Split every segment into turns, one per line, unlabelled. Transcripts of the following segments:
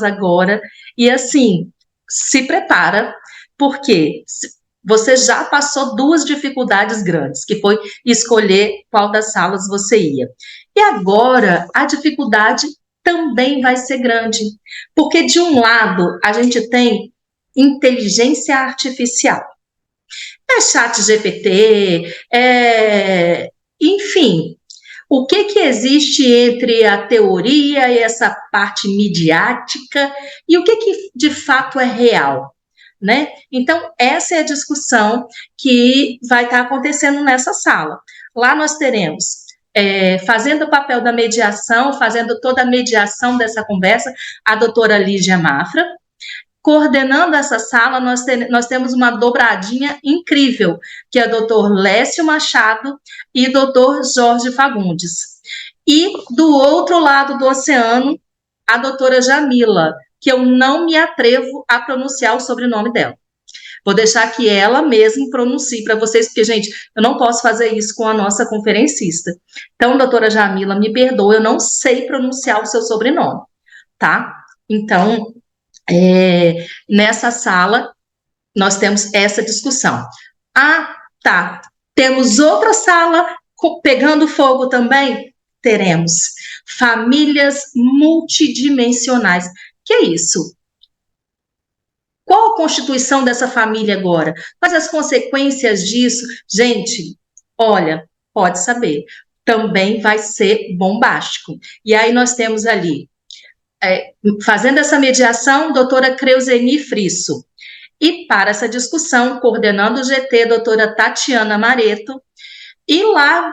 agora, e assim, se prepara, porque você já passou duas dificuldades grandes, que foi escolher qual das salas você ia. E agora, a dificuldade também vai ser grande, porque de um lado, a gente tem inteligência artificial. É chat GPT, enfim, o que existe entre a teoria e essa parte midiática e o que de fato é real, né? Então, essa é a discussão que vai estar acontecendo nessa sala. Lá nós teremos, fazendo o papel da mediação, fazendo toda a mediação dessa conversa, a doutora Lígia Mafra. Coordenando essa sala, nós temos uma dobradinha incrível, que é o doutor Lécio Machado e o doutor Jorge Fagundes. E do outro lado do oceano, a doutora Jamila, que eu não me atrevo a pronunciar o sobrenome dela. Vou deixar que ela mesma pronuncie para vocês, porque, gente, eu não posso fazer isso com a nossa conferencista. Então, doutora Jamila, me perdoa, eu não sei pronunciar o seu sobrenome, tá? Então, nessa sala, nós temos essa discussão. Ah, tá. Temos outra sala pegando fogo também? Teremos. Famílias multidimensionais. Que é isso? Qual a constituição dessa família agora? Quais as consequências disso? Gente, olha, pode saber. Também vai ser bombástico. E aí nós temos ali, fazendo essa mediação, doutora Creuzeni Frisso. E para essa discussão, coordenando o GT, doutora Tatiana Mareto. E lá,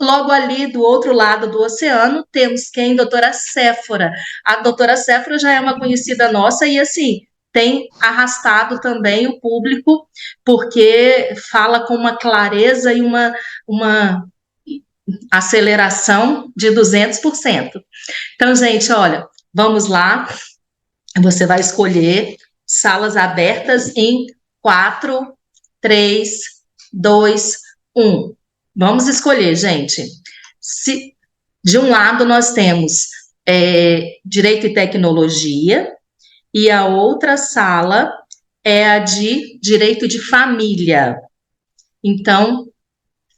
logo ali do outro lado do oceano, temos quem? Doutora Séfora. A doutora Séfora já é uma conhecida nossa e, assim, tem arrastado também o público, porque fala com uma clareza e uma aceleração de 200%. Então, gente, olha, vamos lá, você vai escolher salas abertas em 4, 3, 2, 1. Vamos escolher, gente. De um lado nós temos Direito e Tecnologia, e a outra sala é a de Direito de Família. Então,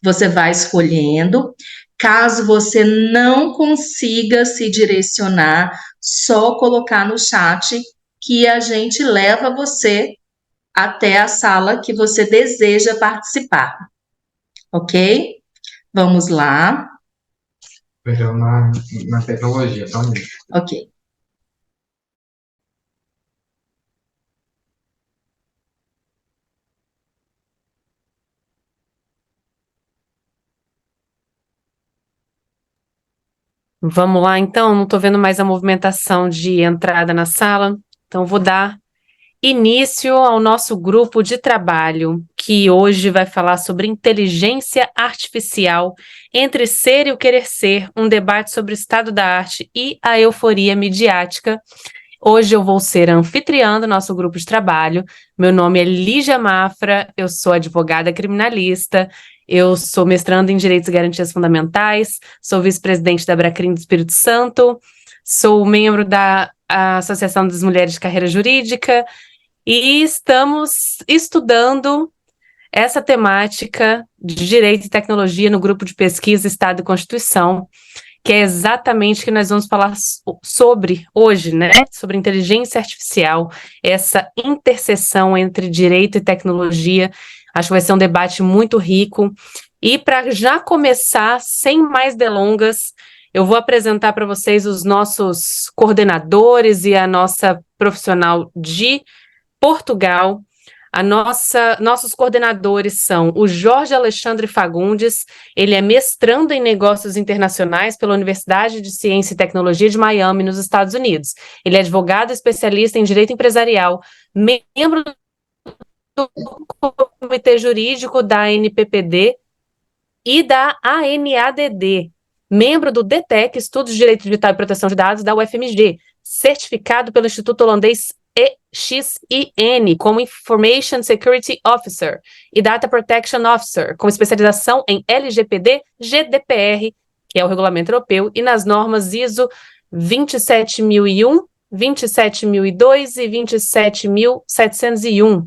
você vai escolhendo. Caso você não consiga se direcionar, só colocar no chat que a gente leva você até a sala que você deseja participar. Ok? Vamos lá.
Perdão, na tecnologia, tá?
Ok.
Vamos lá, então. Não estou vendo mais a movimentação de entrada na sala, então vou dar início ao nosso grupo de trabalho, que hoje vai falar sobre inteligência artificial, entre ser e o querer ser, um debate sobre o estado da arte e a euforia midiática. Hoje eu vou ser a anfitriã do nosso grupo de trabalho. Meu nome é Lígia Mafra, eu sou advogada criminalista, eu sou mestranda em Direitos e Garantias Fundamentais, sou vice-presidente da Abracrim do Espírito Santo, sou membro da Associação das Mulheres de Carreira Jurídica e estamos estudando essa temática de Direito e Tecnologia no grupo de pesquisa Estado e Constituição, que é exatamente o que nós vamos falar sobre hoje, né? Sobre inteligência artificial, essa interseção entre direito e tecnologia. Acho que vai ser um debate muito rico. E para já começar, sem mais delongas, eu vou apresentar para vocês os nossos coordenadores e a nossa profissional de Portugal. Nossos coordenadores são o Jorge Alexandre Fagundes, ele é mestrando em negócios internacionais pela Universidade de Ciência e Tecnologia de Miami, nos Estados Unidos. Ele é advogado especialista em direito empresarial, membro do Comitê Jurídico da ANPPD e da ANADD, membro do DTEC, Estudos de Direito Digital e Proteção de Dados, da UFMG, certificado pelo Instituto Holandês EXIN como Information Security Officer e Data Protection Officer, com especialização em LGPD, GDPR, que é o regulamento europeu, e nas normas ISO 27001, 27.002 e 27.701.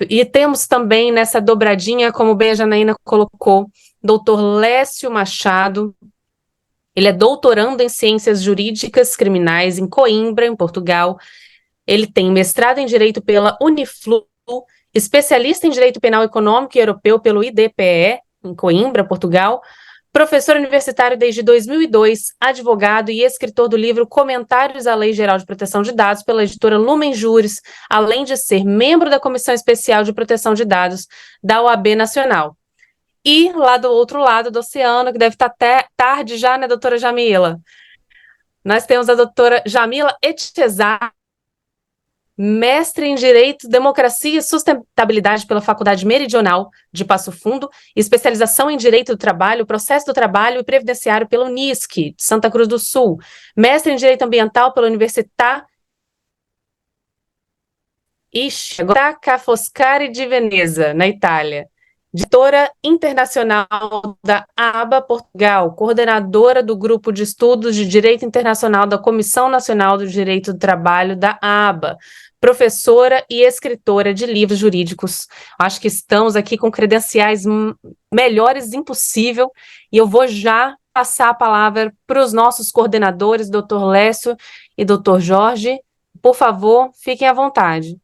E temos também nessa dobradinha, como bem a Janaína colocou, doutor Lécio Machado. Ele é doutorando em Ciências Jurídicas Criminais em Coimbra, em Portugal. Ele tem mestrado em Direito pela Uniflu, especialista em Direito Penal Econômico e Europeu pelo IDPE, em Coimbra, Portugal. Professor universitário desde 2002, advogado e escritor do livro Comentários à Lei Geral de Proteção de Dados pela editora Lumen Juris, além de ser membro da Comissão Especial de Proteção de Dados da OAB Nacional. E lá do outro lado do oceano, que deve estar até tarde já, né, doutora Jamila? Nós temos a doutora Jamila Etchezar, mestre em Direito, Democracia e Sustentabilidade pela Faculdade Meridional de Passo Fundo, especialização em Direito do Trabalho, Processo do Trabalho e Previdenciário pela Unisc, de Santa Cruz do Sul, mestre em Direito Ambiental pela Università Ca' Foscari di Veneza, na Itália, diretora internacional da ABA Portugal, coordenadora do Grupo de Estudos de Direito Internacional da Comissão Nacional do Direito do Trabalho da ABA, professora e escritora de livros jurídicos. Acho que estamos aqui com credenciais melhores impossível, e eu vou já passar a palavra para os nossos coordenadores, doutor Lécio e doutor Jorge. Por favor, fiquem à vontade.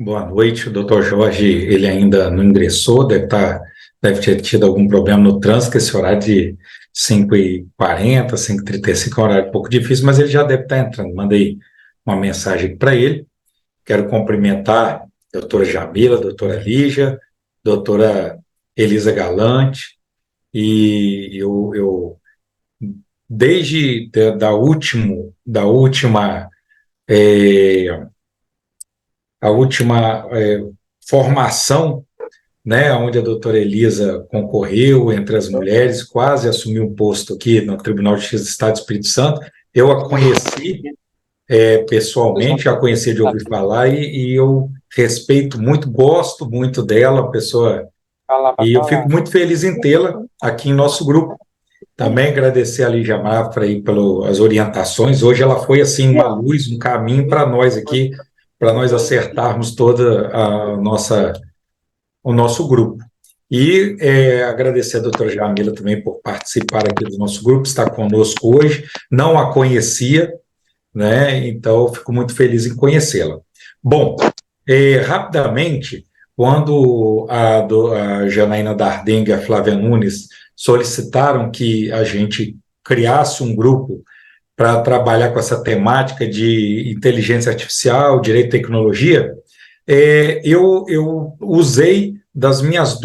Boa noite, o doutor Jorge, ele ainda não ingressou, deve ter tido algum problema no trânsito, esse horário de 5h40, 5h35 é um horário um pouco difícil, mas ele já deve estar entrando. Mandei uma mensagem para ele. Quero cumprimentar a doutora Jamila, a doutora Lígia, a doutora Elisa Galante, e eu desde da última formação, né, onde a doutora Elisa concorreu entre as mulheres, quase assumiu um posto aqui no Tribunal de Justiça do Estado do Espírito Santo. Eu a conheci pessoalmente, já conheci de ouvir falar, e eu respeito muito, gosto muito dela, pessoa, e eu fico muito feliz em tê-la aqui em nosso grupo. Também agradecer a Lígia Mafra aí pelas orientações. Hoje ela foi assim uma luz, um caminho para nós aqui, para nós acertarmos toda o nosso grupo. E agradecer a doutora Jamila também por participar aqui do nosso grupo, estar conosco hoje. Não a conhecia, né? Então eu fico muito feliz em conhecê-la. Bom, rapidamente, quando a Janaína Dardengue e a Flávia Nunes solicitaram que a gente criasse um grupo para trabalhar com essa temática de inteligência artificial, direito e tecnologia, eu usei dos meus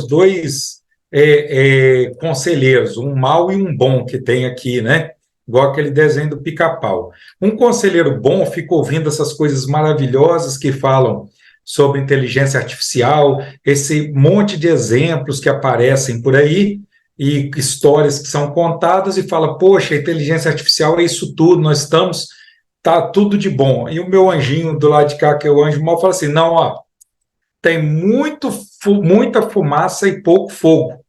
dois conselheiros, um mau e um bom que tem aqui, né? Igual aquele desenho do Pica-Pau. Um conselheiro bom fica ouvindo essas coisas maravilhosas que falam sobre inteligência artificial, esse monte de exemplos que aparecem por aí, e histórias que são contadas, e fala, poxa, a inteligência artificial é isso tudo, tá tudo de bom. E o meu anjinho do lado de cá, que é o anjo mau, fala assim, não, ó, tem muita fumaça e pouco fogo.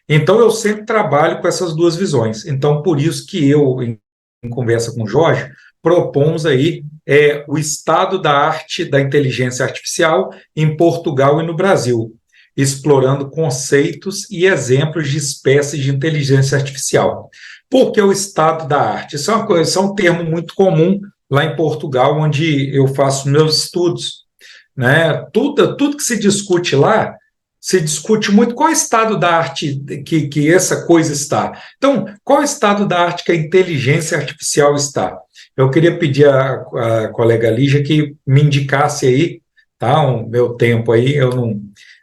Então, eu sempre trabalho com essas duas visões. Então, por isso que eu, em conversa com o Jorge, propomos aí o estado da arte da inteligência artificial em Portugal e no Brasil, explorando conceitos e exemplos de espécies de inteligência artificial. Por que o estado da arte? Isso é um termo muito comum lá em Portugal, onde eu faço meus estudos, né? Tudo que se discute lá, se discute muito qual é o estado da arte que essa coisa está. Então, qual é o estado da arte que a inteligência artificial está? Eu queria pedir à colega Lígia que me indicasse aí, tá? O meu tempo aí, eu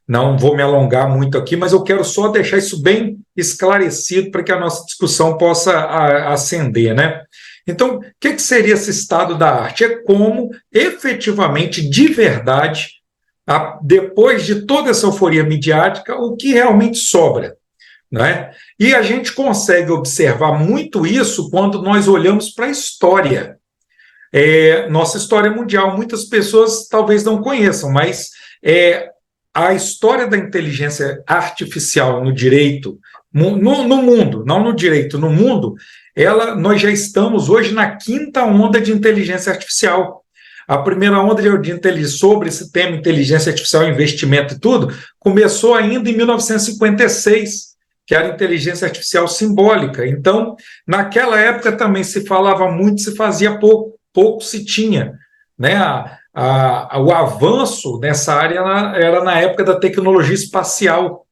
não vou me alongar muito aqui, mas eu quero só deixar isso bem esclarecido para que a nossa discussão possa ascender, né? Então, o que seria esse estado da arte? É como, efetivamente, de verdade, depois de toda essa euforia midiática, o que realmente sobra, né? E a gente consegue observar muito isso quando nós olhamos para a história. Nossa história mundial, muitas pessoas talvez não conheçam, mas a história da inteligência artificial no direito No mundo, não no direito, no mundo, nós já estamos hoje na quinta onda de inteligência artificial. A primeira onda de inteligência sobre esse tema, inteligência artificial, investimento e tudo, começou ainda em 1956, que era inteligência artificial simbólica. Então, naquela época também se falava muito, se fazia pouco, pouco se tinha, né? O avanço nessa área era na época da tecnologia espacial,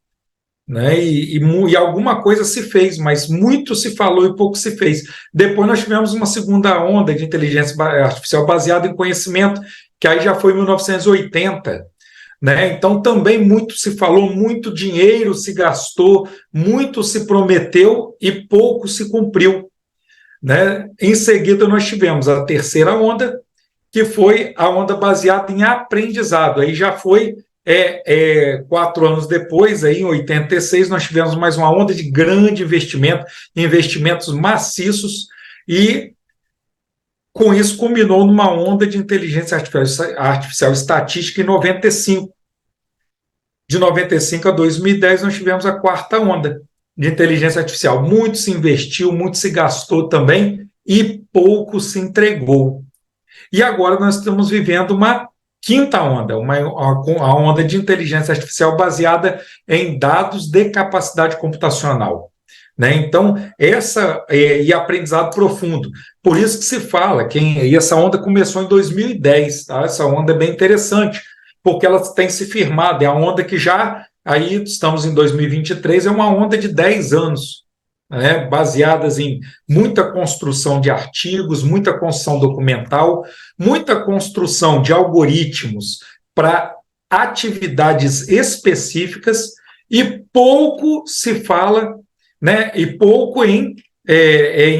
né? E alguma coisa se fez, mas muito se falou e pouco se fez. Depois nós tivemos uma segunda onda de inteligência artificial baseada em conhecimento, que aí já foi em 1980, né? Então também muito se falou, muito dinheiro se gastou, muito se prometeu e pouco se cumpriu, né? Em seguida nós tivemos a terceira onda, que foi a onda baseada em aprendizado. Aí já foi 4 anos depois, aí, em 86, nós tivemos mais uma onda de grande investimento, investimentos maciços, e com isso culminou numa onda de inteligência artificial estatística em 95. De 95 a 2010, nós tivemos a quarta onda de inteligência artificial. Muito se investiu, muito se gastou também, e pouco se entregou. E agora nós estamos vivendo uma quinta onda, a onda de inteligência artificial baseada em dados de capacidade computacional, né? Então, e aprendizado profundo. Por isso que se fala, e essa onda começou em 2010, tá? Essa onda é bem interessante, porque ela tem se firmado, é a onda que já, aí estamos em 2023, é uma onda de 10 anos, né, baseadas em muita construção de artigos, muita construção documental, muita construção de algoritmos para atividades específicas, e pouco se fala, né, e pouco em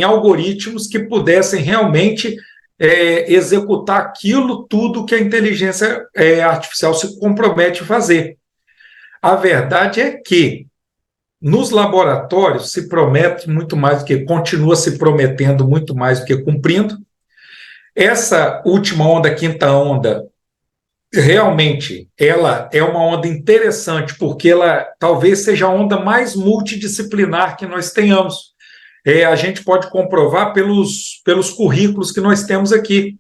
algoritmos que pudessem realmente executar aquilo tudo que a inteligência artificial se compromete a fazer. A verdade é que nos laboratórios se promete muito mais do que, continua se prometendo muito mais do que cumprindo. Essa última onda, quinta onda, realmente ela é uma onda interessante, porque ela talvez seja a onda mais multidisciplinar que nós tenhamos. A gente pode comprovar pelos currículos que nós temos aqui,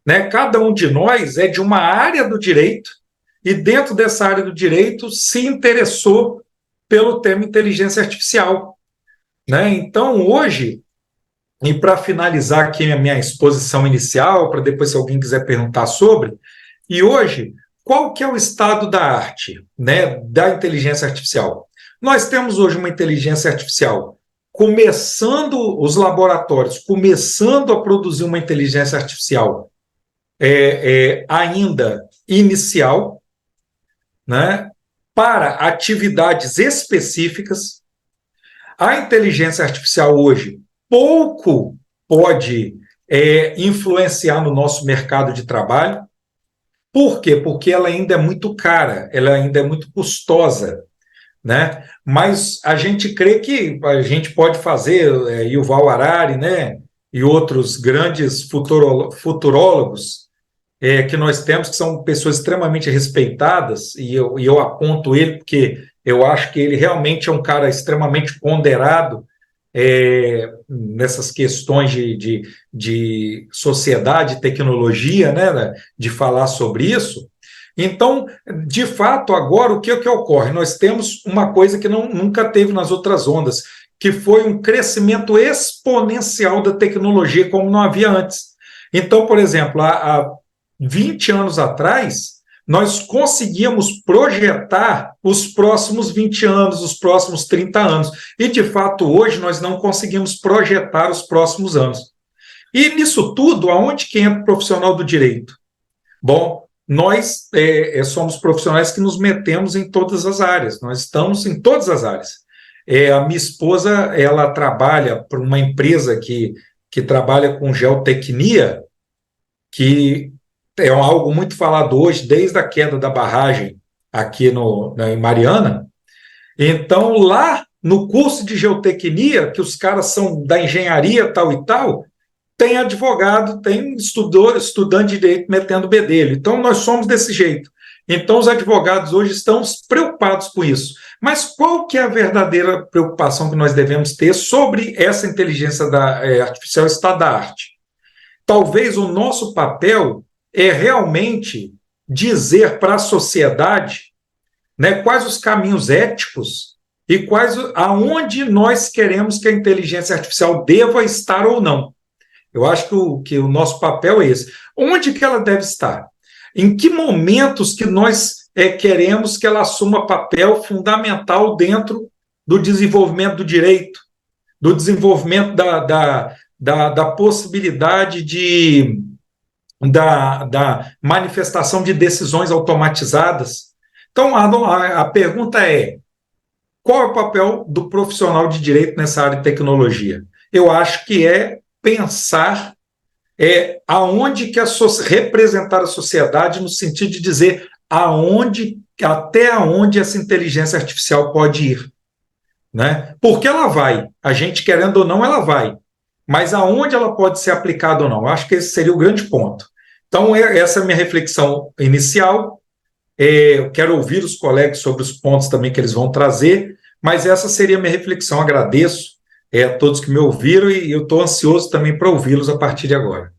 né? Cada um de nós é de uma área do direito, e dentro dessa área do direito se interessou pelo tema inteligência artificial, né? Então, hoje, e para finalizar aqui a minha exposição inicial, para depois, se alguém quiser perguntar sobre, e hoje, qual que é o estado da arte, né, da inteligência artificial? Nós temos hoje uma inteligência artificial começando, os laboratórios começando a produzir uma inteligência artificial ainda inicial, né, para atividades específicas. A inteligência artificial hoje pouco pode influenciar no nosso mercado de trabalho. Por quê? Porque ela ainda é muito cara, ela ainda é muito custosa, né? Mas a gente crê que a gente pode fazer, Yuval Harari, né, e outros grandes futurólogos que nós temos, que são pessoas extremamente respeitadas, e eu aponto ele porque eu acho que ele realmente é um cara extremamente ponderado nessas questões de sociedade e tecnologia, né, de falar sobre isso. Então, de fato, agora, o que ocorre? Nós temos uma coisa que nunca teve nas outras ondas, que foi um crescimento exponencial da tecnologia, como não havia antes. Então, por exemplo, há 20 anos atrás, nós conseguíamos projetar os próximos 20 anos, os próximos 30 anos. E, de fato, hoje nós não conseguimos projetar os próximos anos. E nisso tudo, aonde que entra o profissional do direito? Bom, nós somos profissionais que nos metemos em todas as áreas, nós estamos em todas as áreas. A minha esposa, ela trabalha para uma empresa que trabalha com geotecnia, que é algo muito falado hoje, desde a queda da barragem aqui em Mariana. Então, lá no curso de geotecnia, que os caras são da engenharia tal e tal, tem advogado, tem estudante de direito metendo bedelho. Então, nós somos desse jeito. Então, os advogados hoje estão preocupados com isso. Mas qual que é a verdadeira preocupação que nós devemos ter sobre essa inteligência artificial estado da arte? Talvez o nosso papel é realmente dizer para a sociedade, né, quais os caminhos éticos e aonde nós queremos que a inteligência artificial deva estar ou não. Eu acho que o nosso papel é esse. Onde que ela deve estar? Em que momentos que nós queremos que ela assuma papel fundamental dentro do desenvolvimento do direito, do desenvolvimento da possibilidade da manifestação de decisões automatizadas? Então, a pergunta é: qual é o papel do profissional de direito nessa área de tecnologia? Eu acho que é pensar aonde que representar a sociedade no sentido de dizer até onde essa inteligência artificial pode ir, né? Porque ela vai, a gente querendo ou não, ela vai, mas aonde ela pode ser aplicada ou não? Eu acho que esse seria o grande ponto. Então, essa é a minha reflexão inicial. Eu quero ouvir os colegas sobre os pontos também que eles vão trazer, mas essa seria a minha reflexão. Agradeço a todos que me ouviram e eu estou ansioso também para ouvi-los a partir de agora.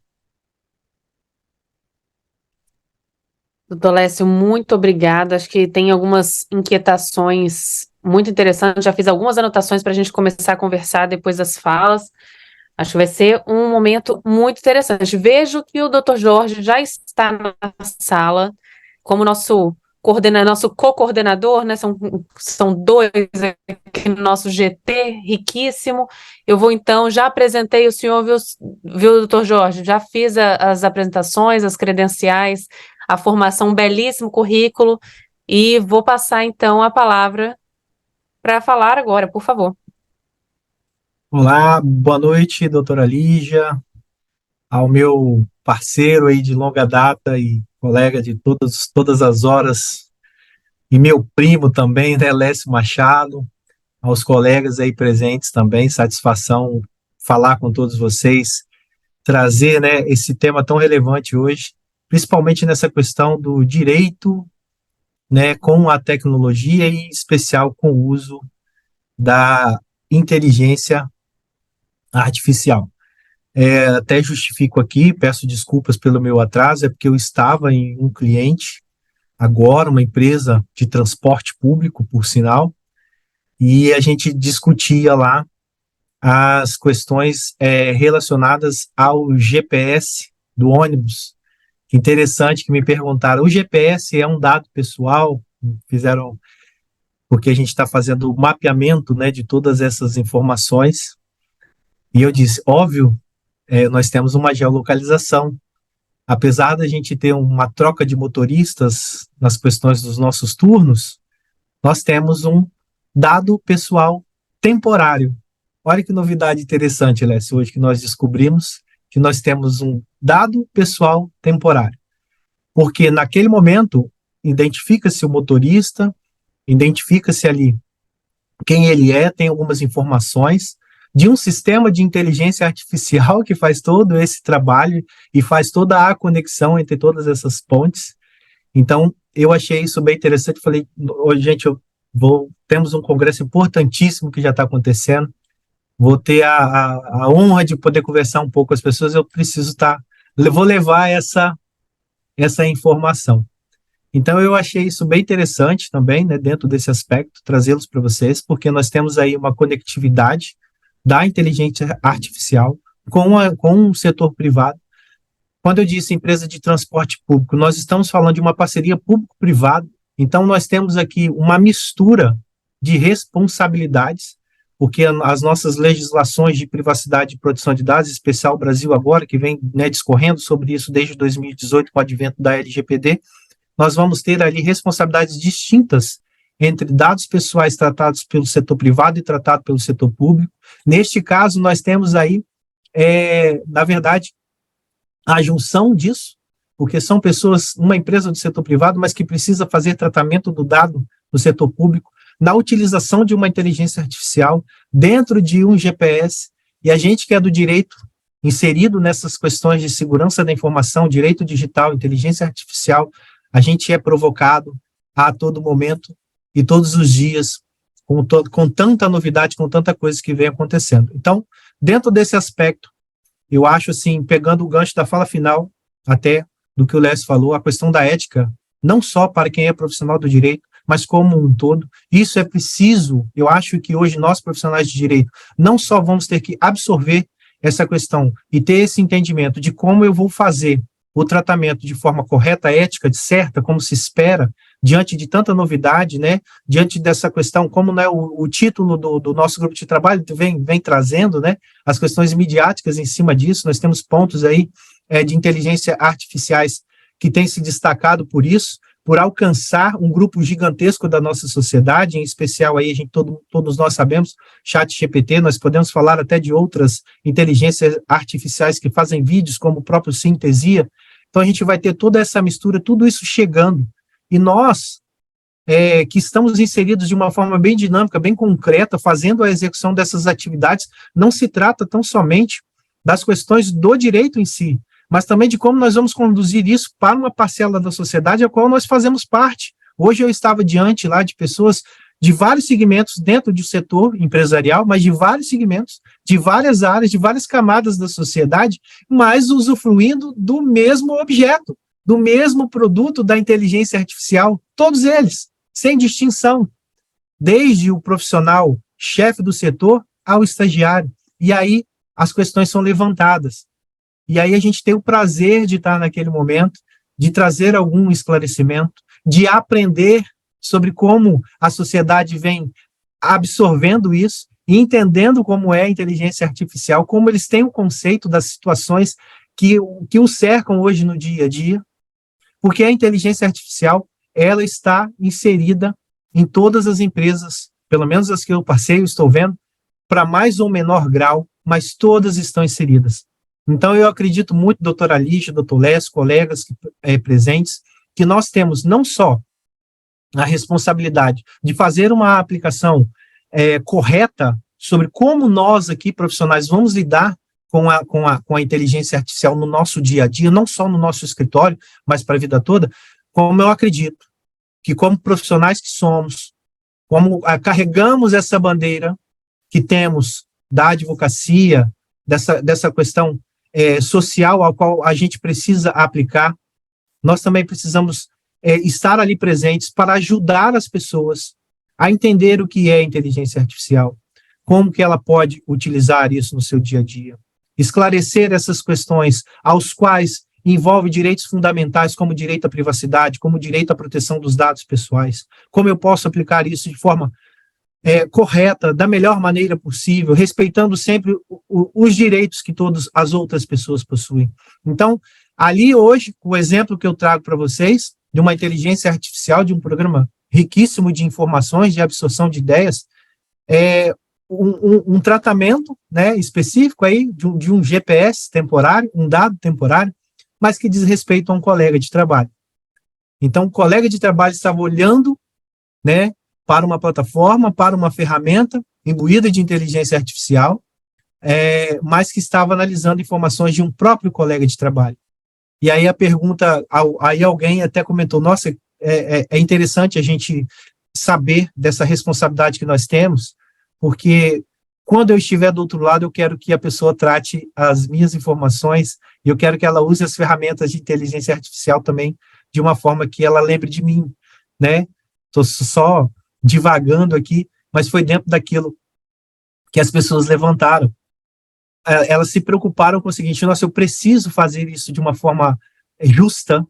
Doutor Lécio, muito obrigada. Acho que tem algumas inquietações muito interessantes. Já fiz algumas anotações para a gente começar a conversar depois das falas. Acho que vai ser um momento muito interessante. Vejo que o doutor Jorge já está na sala como nosso co-coordenador, né? São dois aqui no nosso GT, riquíssimo. Eu vou então, já apresentei o senhor, viu, doutor Jorge? Já fiz as apresentações, as credenciais, a formação, um belíssimo currículo, e vou passar então a palavra para falar agora, por favor.
Olá, boa noite, doutora Lígia, ao meu parceiro aí de longa data e colega de todas as horas, e meu primo também, né, Lécio Machado, aos colegas aí presentes também, satisfação falar com todos vocês, trazer, né, esse tema tão relevante hoje, principalmente nessa questão do direito, né, com a tecnologia e em especial com o uso da inteligência artificial. Até justifico aqui, peço desculpas pelo meu atraso, é porque eu estava em um cliente, agora uma empresa de transporte público, por sinal, e a gente discutia lá as questões relacionadas ao GPS do ônibus. Interessante que me perguntaram, o GPS é um dado pessoal? Fizeram, porque a gente está fazendo o mapeamento, né, de todas essas informações, e eu disse, óbvio, nós temos uma geolocalização. Apesar da gente ter uma troca de motoristas nas questões dos nossos turnos, nós temos um dado pessoal temporário. Olha que novidade interessante, Lécio, hoje que nós descobrimos que nós temos um dado pessoal temporário. Porque naquele momento, identifica-se o motorista, identifica-se ali quem ele é, tem algumas informações, de um sistema de inteligência artificial que faz todo esse trabalho e faz toda a conexão entre todas essas pontes. Então, eu achei isso bem interessante. Falei, gente, temos um congresso importantíssimo que já está acontecendo. Vou ter a honra de poder conversar um pouco com as pessoas. Eu preciso vou levar essa informação. Então, eu achei isso bem interessante também, né, dentro desse aspecto, trazê-los para vocês, porque nós temos aí uma conectividade da inteligência artificial com o setor privado. Quando eu disse empresa de transporte público, nós estamos falando de uma parceria público-privada, então nós temos aqui uma mistura de responsabilidades, porque as nossas legislações de privacidade e proteção de dados, em especial o Brasil agora, que vem, né, discorrendo sobre isso desde 2018 com o advento da LGPD, nós vamos ter ali responsabilidades distintas entre dados pessoais tratados pelo setor privado e tratados pelo setor público. Neste caso, nós temos aí, na verdade, a junção disso, porque são pessoas, uma empresa do setor privado, mas que precisa fazer tratamento do dado do setor público, na utilização de uma inteligência artificial dentro de um GPS, e a gente que é do direito, inserido nessas questões de segurança da informação, direito digital, inteligência artificial, a gente é provocado a todo momento e todos os dias com tanta novidade, com tanta coisa que vem acontecendo. Então, dentro desse aspecto, eu acho assim, pegando o gancho da fala final, até do que o Lécio falou, a questão da ética, não só para quem é profissional do direito, mas como um todo, isso é preciso. Eu acho que hoje nós, profissionais de direito, não só vamos ter que absorver essa questão e ter esse entendimento de como eu vou fazer o tratamento de forma correta, ética, certa, como se espera, diante de tanta novidade, né, diante dessa questão, como, né, o título do nosso grupo de trabalho vem trazendo, né, as questões midiáticas em cima disso. Nós temos pontos aí de inteligência artificiais que têm se destacado por isso, por alcançar um grupo gigantesco da nossa sociedade, em especial aí, todos nós sabemos, ChatGPT. Nós podemos falar até de outras inteligências artificiais que fazem vídeos, como o próprio Sintesia. Então, a gente vai ter toda essa mistura, tudo isso chegando. E nós, que estamos inseridos de uma forma bem dinâmica, bem concreta, fazendo a execução dessas atividades, não se trata tão somente das questões do direito em si, mas também de como nós vamos conduzir isso para uma parcela da sociedade a qual nós fazemos parte. Hoje eu estava diante lá de pessoas de vários segmentos dentro do setor empresarial, mas de vários segmentos, de várias áreas, de várias camadas da sociedade, mas usufruindo do mesmo objeto, do mesmo produto da inteligência artificial, todos eles, sem distinção, desde o profissional chefe do setor ao estagiário. E aí as questões são levantadas. E aí a gente tem o prazer de estar naquele momento, de trazer algum esclarecimento, de aprender sobre como a sociedade vem absorvendo isso e entendendo como é a inteligência artificial, como eles têm o conceito das situações que o cercam hoje no dia a dia, porque a inteligência artificial, ela está inserida em todas as empresas, pelo menos as que eu passei, eu estou vendo, para mais ou menor grau, mas todas estão inseridas. Então, eu acredito muito, doutora Lígia, doutor Lécio, colegas presentes, que nós temos não só a responsabilidade de fazer uma aplicação correta sobre como nós aqui, profissionais, vamos lidar com a inteligência artificial no nosso dia a dia, não só no nosso escritório, mas para a vida toda, como eu acredito que, como profissionais que somos, como carregamos essa bandeira que temos da advocacia, dessa questão social ao qual a gente precisa aplicar, nós também precisamos estar ali presentes para ajudar as pessoas a entender o que é inteligência artificial, como que ela pode utilizar isso no seu dia a dia, esclarecer essas questões aos quais envolve direitos fundamentais, como direito à privacidade, como direito à proteção dos dados pessoais, como eu posso aplicar isso de forma correta, da melhor maneira possível, respeitando sempre os direitos que todas as outras pessoas possuem. Então, ali hoje, o exemplo que eu trago para vocês, de uma inteligência artificial, de um programa riquíssimo de informações, de absorção de ideias, um tratamento, né, específico aí de um GPS temporário, um dado temporário, mas que diz respeito a um colega de trabalho. Então, o colega de trabalho estava olhando, né, para uma plataforma, para uma ferramenta imbuída de inteligência artificial, mas que estava analisando informações de um próprio colega de trabalho. E aí a pergunta, aí alguém até comentou, nossa, é interessante a gente saber dessa responsabilidade que nós temos, porque quando eu estiver do outro lado, eu quero que a pessoa trate as minhas informações, e eu quero que ela use as ferramentas de inteligência artificial também, de uma forma que ela lembre de mim, né? Estou só divagando aqui, mas foi dentro daquilo que as pessoas levantaram. Elas se preocuparam com o seguinte, nossa, eu preciso fazer isso de uma forma justa,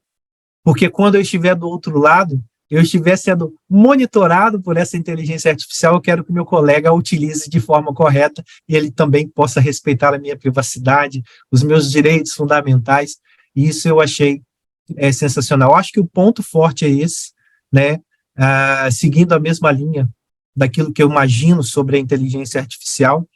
porque quando eu estiver do outro lado, eu estiver sendo monitorado por essa inteligência artificial, eu quero que o meu colega a utilize de forma correta e ele também possa respeitar a minha privacidade, os meus direitos fundamentais, e isso eu achei sensacional. Eu acho que o ponto forte é esse, né? Seguindo a mesma linha daquilo que eu imagino sobre a inteligência artificial,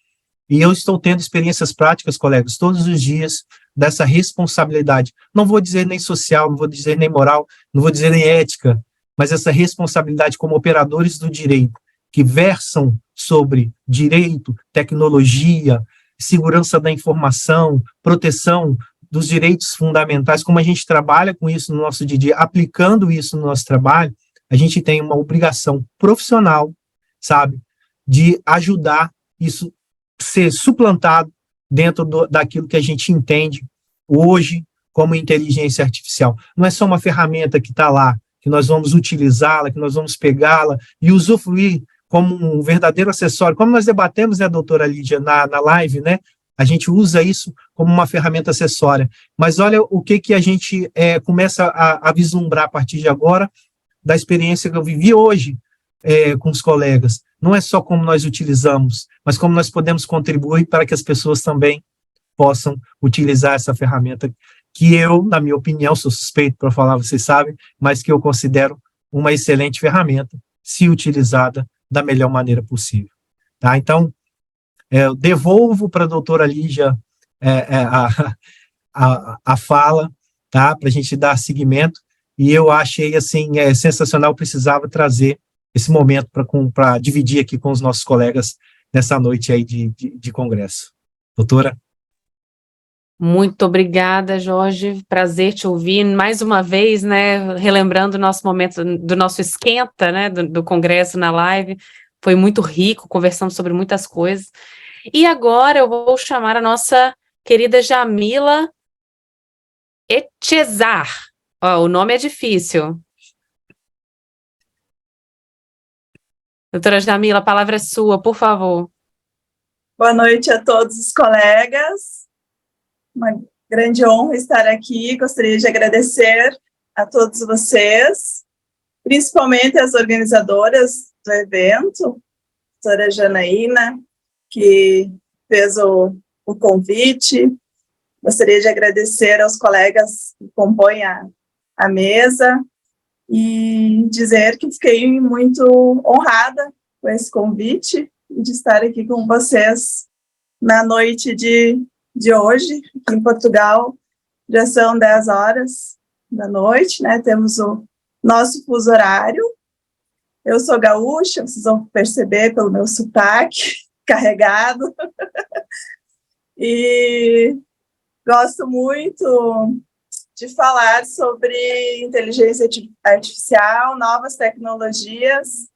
e eu estou tendo experiências práticas, colegas, todos os dias, dessa responsabilidade. Não vou dizer nem social, não vou dizer nem moral, não vou dizer nem ética, mas essa responsabilidade como operadores do direito, que versam sobre direito, tecnologia, segurança da informação, proteção dos direitos fundamentais, como a gente trabalha com isso no nosso dia a dia, aplicando isso no nosso trabalho, a gente tem uma obrigação profissional, sabe, de ajudar isso ser suplantado dentro daquilo que a gente entende hoje como inteligência artificial. Não é só uma ferramenta que está lá, que nós vamos utilizá-la, que nós vamos pegá-la e usufruir como um verdadeiro acessório. Como nós debatemos, né, doutora Lídia, na live, né, a gente usa isso como uma ferramenta acessória. Mas olha o que a gente começa a vislumbrar a partir de agora, da experiência que eu vivi hoje com os colegas. Não é só como nós utilizamos, mas como nós podemos contribuir para que as pessoas também possam utilizar essa ferramenta que eu, na minha opinião, sou suspeito para falar, vocês sabem, mas que eu considero uma excelente ferramenta, se utilizada da melhor maneira possível. Tá? Então, eu devolvo para a doutora Lígia a fala, tá? Para a gente dar seguimento, e eu achei assim, sensacional, precisava trazer esse momento para dividir aqui com os nossos colegas nessa noite aí de congresso. Doutora?
Muito obrigada, Jorge. Prazer te ouvir mais uma vez, né? Relembrando o nosso momento do nosso esquenta, né? Do congresso na live. Foi muito rico, conversamos sobre muitas coisas. E agora eu vou chamar a nossa querida Jamila Echezar. O nome é difícil. Doutora Jamila, a palavra é sua, por favor.
Boa noite a todos os colegas. Uma grande honra estar aqui. Gostaria de agradecer a todos vocês, principalmente as organizadoras do evento, a doutora Janaína, que fez o convite. Gostaria de agradecer aos colegas que compõem a mesa e dizer que fiquei muito honrada com esse convite e de estar aqui com vocês na noite de hoje, aqui em Portugal. Já são 10 horas da noite, né? Temos o nosso fuso horário. Eu sou gaúcha, vocês vão perceber pelo meu sotaque carregado. E gosto muito de falar sobre inteligência artificial, novas tecnologias.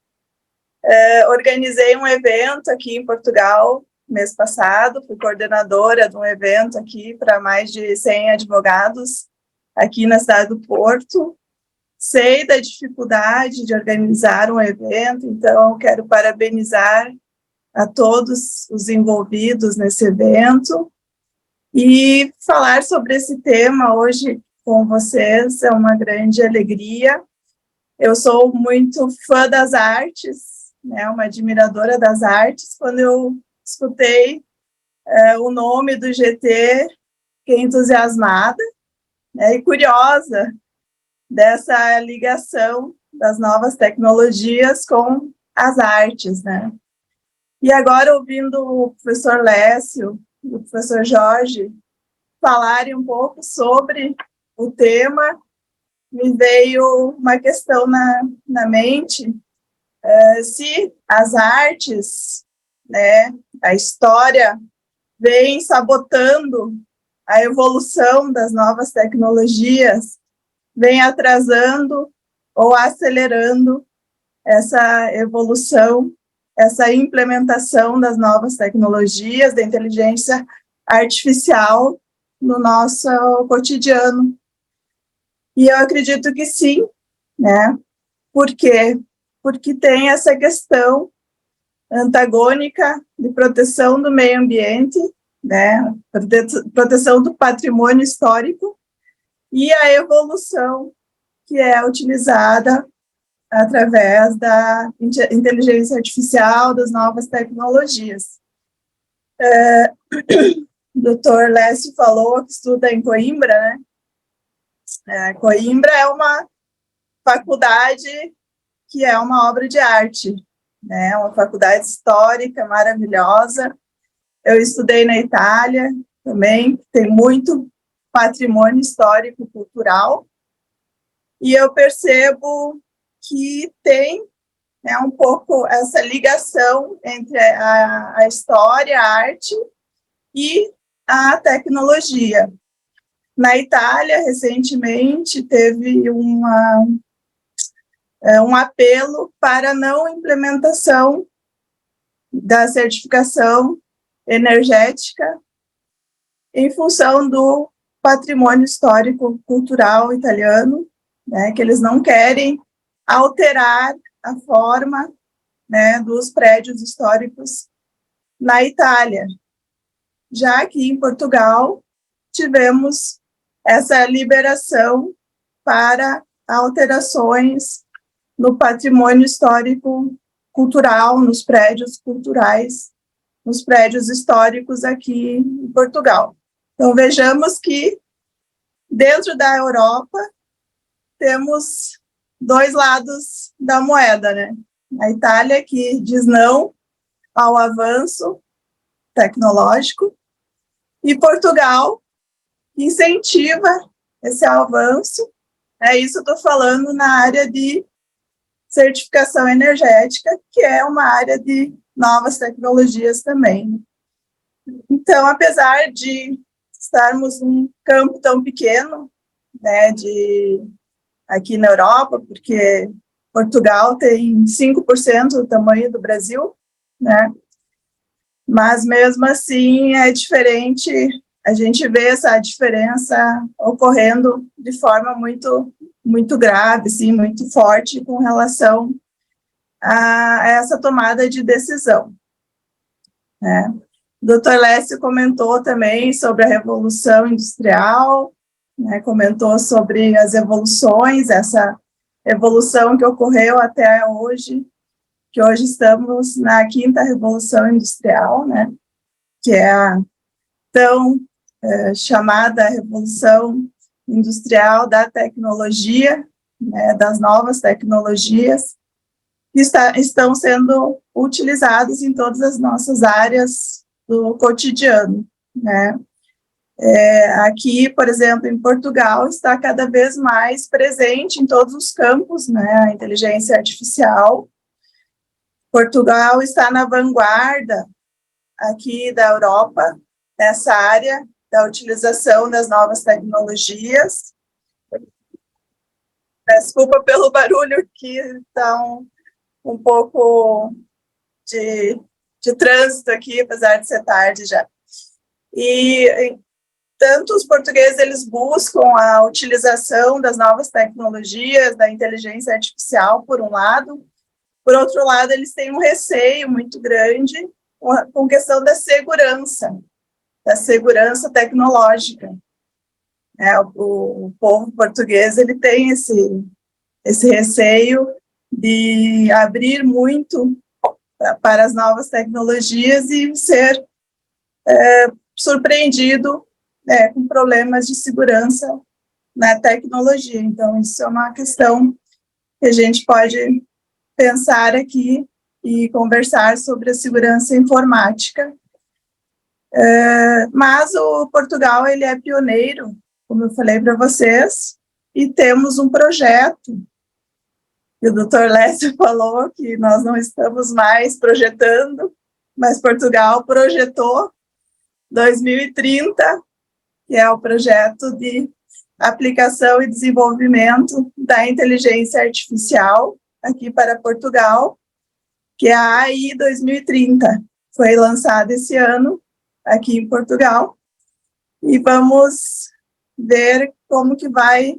Organizei um evento aqui em Portugal mês passado, fui coordenadora de um evento aqui para mais de 100 advogados aqui na cidade do Porto. Sei da dificuldade de organizar um evento, então quero parabenizar a todos os envolvidos nesse evento e falar sobre esse tema hoje com vocês é uma grande alegria. Eu sou muito fã das artes, né, uma admiradora das artes. Quando eu escutei o nome do GT, fiquei entusiasmada, né, e curiosa dessa ligação das novas tecnologias com as artes, né. E agora, ouvindo o professor Lécio e o professor Jorge falarem um pouco sobre o tema, me veio uma questão na mente, se as artes, né, a história, vem sabotando a evolução das novas tecnologias, vem atrasando ou acelerando essa evolução, essa implementação das novas tecnologias, da inteligência artificial no nosso cotidiano. E eu acredito que sim, né? Por quê? Porque tem essa questão antagônica de proteção do meio ambiente, né? Proteção do patrimônio histórico e a evolução que é utilizada através da inteligência artificial, das novas tecnologias. O doutor Lécio falou que estuda em Coimbra, né? Coimbra é uma faculdade que é uma obra de arte, né? Uma faculdade histórica maravilhosa. Eu estudei na Itália também, tem muito patrimônio histórico cultural, e eu percebo que tem, né, um pouco essa ligação entre a história, a arte e a tecnologia. Na Itália, recentemente, teve um apelo para a não implementação da certificação energética em função do patrimônio histórico cultural italiano, né, que eles não querem alterar a forma, né, dos prédios históricos na Itália. Já aqui em Portugal, tivemos essa liberação para alterações no patrimônio histórico cultural, nos prédios culturais, nos prédios históricos aqui em Portugal. Então, vejamos que dentro da Europa temos dois lados da moeda, né? A Itália, que diz não ao avanço tecnológico, e Portugal, que incentiva esse avanço. Isso eu estou falando na área de certificação energética, que é uma área de novas tecnologias também. Então, apesar de estarmos num campo tão pequeno, né, aqui na Europa, porque Portugal tem 5% do tamanho do Brasil, né, mas mesmo assim é diferente, a gente vê essa diferença ocorrendo de forma muito grave, sim, muito forte com relação a essa tomada de decisão, né. O Dr. Lécio comentou também sobre a Revolução Industrial, né, comentou sobre as evoluções, essa evolução que ocorreu até hoje, que hoje estamos na 5ª Revolução Industrial, né, que é a tão chamada Revolução Industrial da tecnologia, né, das novas tecnologias, que estão sendo utilizadas em todas as nossas áreas do cotidiano, né. Aqui, por exemplo, em Portugal, está cada vez mais presente em todos os campos, né, a inteligência artificial. Portugal está na vanguarda aqui da Europa, nessa área da utilização das novas tecnologias. Desculpa pelo barulho, que está um pouco de trânsito aqui, apesar de ser tarde já. E tanto os portugueses, eles buscam a utilização das novas tecnologias, da inteligência artificial, por um lado. Por outro lado, eles têm um receio muito grande com questão da segurança tecnológica. O povo português, ele tem esse receio de abrir muito para as novas tecnologias e ser surpreendido com problemas de segurança na tecnologia. Então, isso é uma questão que a gente pode pensar aqui e conversar sobre a segurança informática. Mas o Portugal, ele é pioneiro, como eu falei para vocês, e temos um projeto, que o Dr. Lécio falou que nós não estamos mais projetando, mas Portugal projetou 2030, que é o projeto de aplicação e desenvolvimento da inteligência artificial aqui para Portugal, que é a AI 2030. Foi lançada esse ano aqui em Portugal, e vamos ver como que vai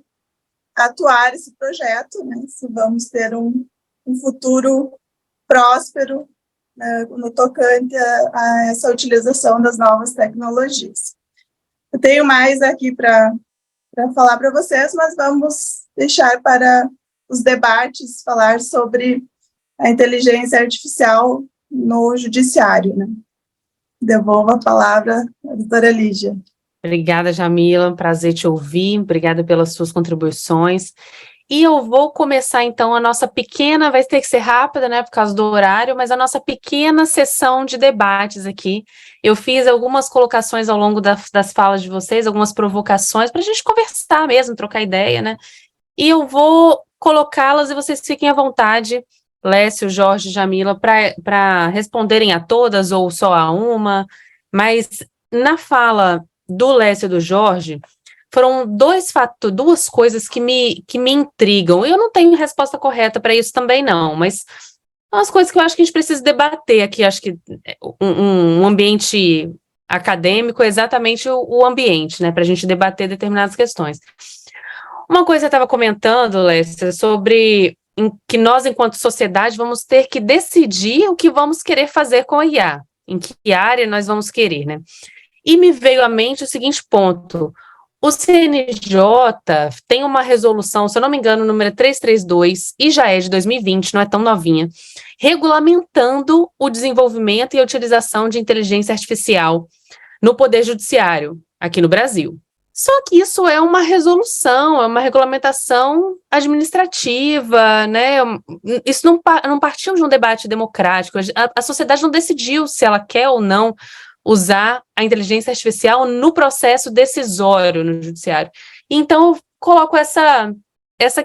atuar esse projeto, né? Se vamos ter um futuro próspero, né, no tocante a essa utilização das novas tecnologias. Eu tenho mais aqui para falar para vocês, mas vamos deixar para os debates falar sobre a inteligência artificial no judiciário, né? Devolvo a palavra à doutora Lígia.
Obrigada, Jamila, prazer te ouvir, obrigada pelas suas contribuições. E eu vou começar, então, a nossa pequena, vai ter que ser rápida, né, por causa do horário, mas a nossa pequena sessão de debates aqui. Eu fiz algumas colocações ao longo das falas de vocês, algumas provocações, para a gente conversar mesmo, trocar ideia, né? E eu vou colocá-las e vocês fiquem à vontade, Lécio, Jorge, Jamila, para responderem a todas ou só a uma, mas na fala do Lécio e do Jorge, foram duas coisas que me intrigam. Eu não tenho resposta correta para isso também, não, mas são as coisas que eu acho que a gente precisa debater aqui. Acho que um ambiente acadêmico é exatamente o ambiente, né, para a gente debater determinadas questões. Uma coisa que eu estava comentando, Lécia, sobre que nós, enquanto sociedade, vamos ter que decidir o que vamos querer fazer com a IA, em que área nós vamos querer, né? E me veio à mente o seguinte ponto: o CNJ tem uma resolução, se eu não me engano, número 332, e já é de 2020, não é tão novinha, regulamentando o desenvolvimento e a utilização de inteligência artificial no Poder Judiciário, aqui no Brasil. Só que isso é uma resolução, é uma regulamentação administrativa, né? Isso não partiu de um debate democrático. A sociedade não decidiu se ela quer ou não usar a inteligência artificial no processo decisório no judiciário. Então, eu coloco essa